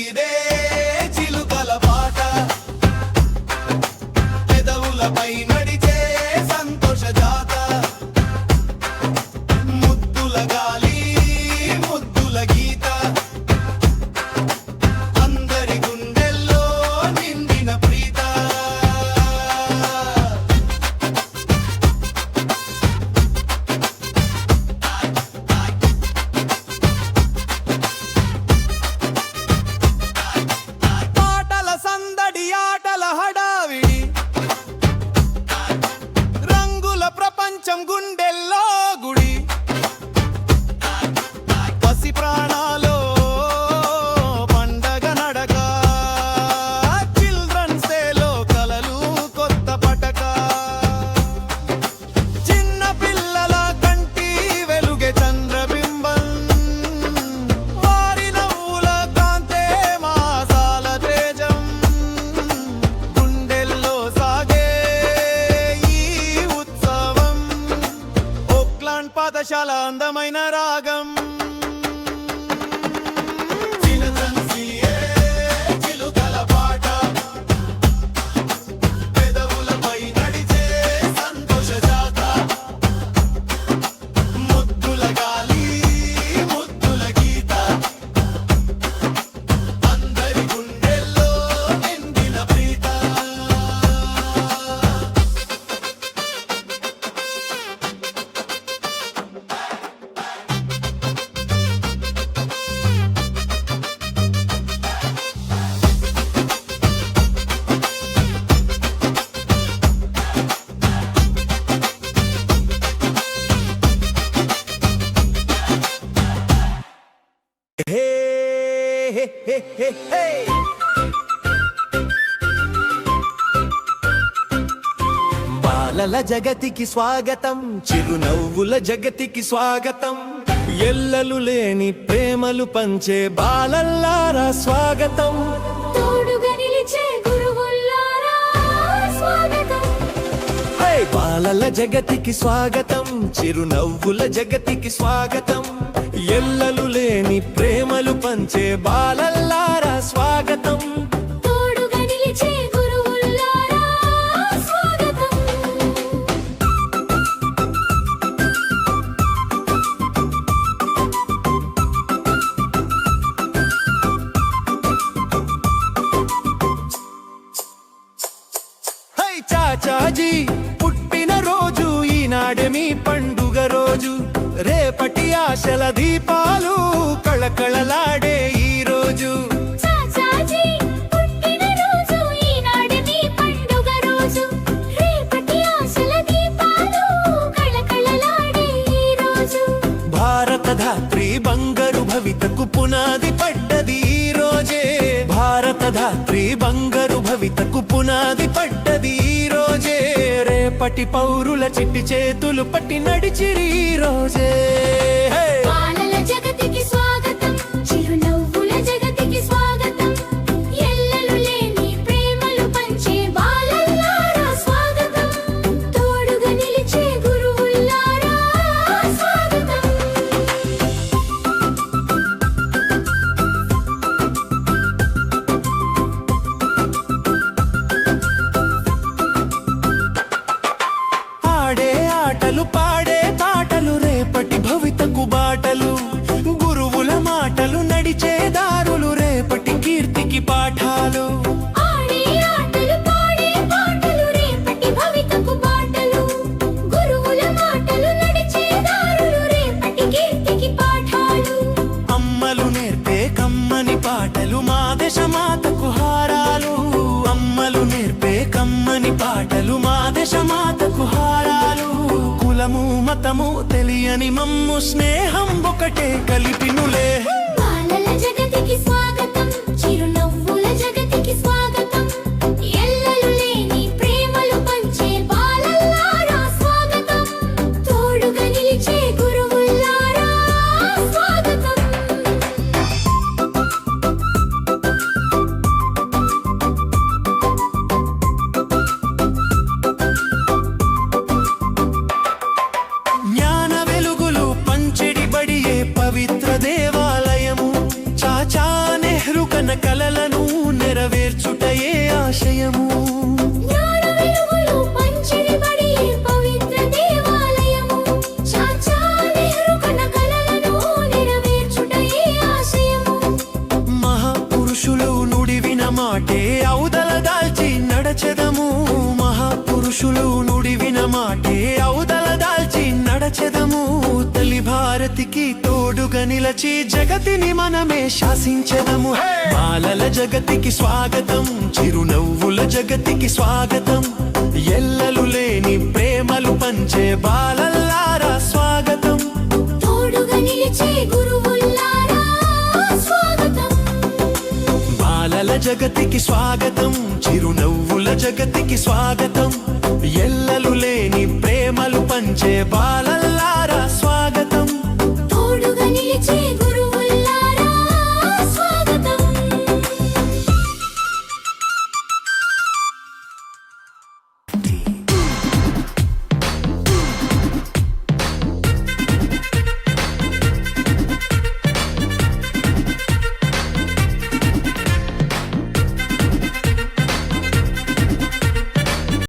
ఇదే చిలుకల పాట పెదవులపై నడిచే సంతోష జాత ముద్దుల గాలి ముద్దుల గీత అందరి గుండెల్లో నిండిన ప్రీత పాటల సందడి ఆటల హడావిడి రంగుల ప్రపంచం గుండెల్లో గుడి పసి ప్రాణాలో పండగ నడక చిల్డ్రన్స్ డేలో కలలు కొత్త పటక చిన్న పిల్లల కంటి వెలుగే చంద్రబింబం వారి నవ్వుల కాంతే మాసాల తేజం గుండెల్లో సాగే ఈ ఉత్సవం ఓక్లాండ్ పాఠశాల అందమైన రాగం చిలుకల పాట పెదవులపై నడిచే సంతోష జాత ముద్దుల గాలి ముద్దుల గీత అందరి గుండెల్లో నిండిన ప్రీత హే హే హే హే హే బాలల జగతికి స్వాగతం చిరునవ్వుల జగతికి స్వాగతం ఎల్లలు లేని ప్రేమలు పంచే బాలల్లారా స్వాగతం తోడుగా నిలిచే గురువుల్లారా స్వాగతం. హే బాలల జగతికి స్వాగతం చిరునవ్వుల జగతికి స్వాగతం ఎల్లలు లేని ప్రేమలు పంచే బాలల్లారా స్వాగతం తోడుగా నిలిచే గురువుల్లారా స్వాగతం. హై చాచాజీ పుట్టిన రోజు ఈనాడే మీ పండుగ రోజు రేపటి ఆశల దీపాలు కళకళలాడే ఈ రోజు చాచాజీ పుట్టిన రోజు ఈనాడే మీ పండుగ రోజు రేపటి ఆశల దీపాలు కళకళలాడే ఈ రోజు భారత ధాత్రి బంగారు భవితకు పునాది పడ్డది ఈ రోజే భారత ధాత్రి బంగారు భవితకు పునాది పడ్డది ఈ రోజే రేపటి పౌరుల చిట్టి చేతులు పట్టి నడిచిరి ఈ రోజే హే! బాలల జగతికి స్వాగతం చిరునవ్వుల జగతికి స్వాగతం ఎల్లలు లేని ప్రేమలు పంచే బాలల్లారా స్వాగతం తోడుగా నిలిచే గురువుల్లారా స్వాగతం. ఆడే ఆటలు పాడే పాటలు రేపటి భవితకు బాటలు గురువుల మాటలు నడిచే దారులు రేపటి కీర్తికి పాఠాలు ఆడే ఆటలు పాడే పాటలు రేపటి భవితకు బాటలు గురువుల మాటలు నడిచే దారులు రేపటి కీర్తికి పాఠాలు అమ్మలు నేర్పే కమ్మని పాటలు మా దేశమాతకు హారాలు అమ్మలు నేర్పే కమ్మని పాటలు మా దేశమాతకు హారాలు కులము మతము తెలియని మమ్ము స్నేహం ఒకటే కలిపినులే బాలల జగతికి స్వాగతం చిరునవ్వుల జగతికి స్వాగతం ఎల్లలు లేని ప్రేమలు పంచే బాలల్లారా స్వాగతం తోడుగా నిలిచే గురువుల్లారా స్వాగతం. జ్ఞాన వెలుగులు పంచెడి బడియే పవిత్ర దేవాలయము చాచా నెహ్రూ కలలను నెరవేర్చుటయే ఆశయము జ్ఞాన వెలుగులు పంచెడి బడి పవిత్ర దేవాలయము చాచా నెహ్రూ కన్న కలలను నెరవేర్చుటయే ఆశయము మహాపురుషులు నుడివిన మాటే ఔదల దాల్చి నడచెదము మహాపురుషులు నుడివిన మాటే ఔదల దాల్చి నడచెదము తల్లి భారతికి తోడుగా నిలచి జగతిని మనమే శాసించెదము బాలల జగతికి స్వాగతం చిరునవ్వుల జగతికి స్వాగతం ఎల్లలు లేని ప్రేమలు పంచే బాలల్లారా స్వాగతం తోడుగా నిలిచే గురువుల్లారా స్వాగతం బాలల జగతికి స్వాగతం చిరునవ్వుల జగతికి స్వాగతం ఎల్లలు లేని ప్రేమలు పంచే బాల